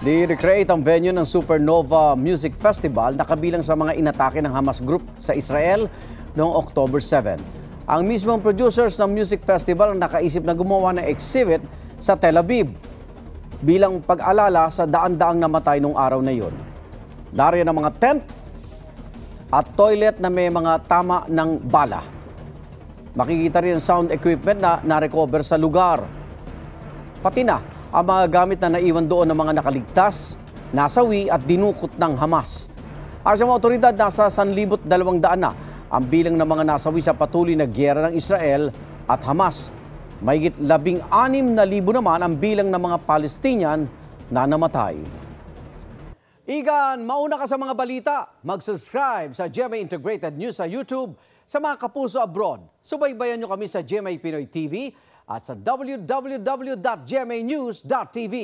Ni-recreate ang venue ng Supernova Music Festival na kabilang sa mga inatake ng Hamas Group sa Israel noong October 7. Ang mismong producers ng music festival ang nakaisip na gumawa ng exhibit sa Tel Aviv bilang pag-alala sa daan-daang namatay noong araw na iyon. Dariyan ang mga tent at toilet na may mga tama ng bala. Makikita rin ang sound equipment na na-recover sa lugar. Pati na ang mga gamit na naiwan doon ng mga nakaligtas, nasawi at dinukot ng Hamas. Ayon sa mga otoridad, nasa 1,200 na ang bilang ng mga nasawi sa patuloy na giyera ng Israel at Hamas. Mahigit 16,000 naman ang bilang ng mga Palestinian na namatay. Igan, mauna ka sa mga balita. Mag-subscribe sa GMA Integrated News sa YouTube. Sa mga kapuso abroad, subaybayan nyo kami sa GMA Pinoy TV at sa www.gmanews.tv.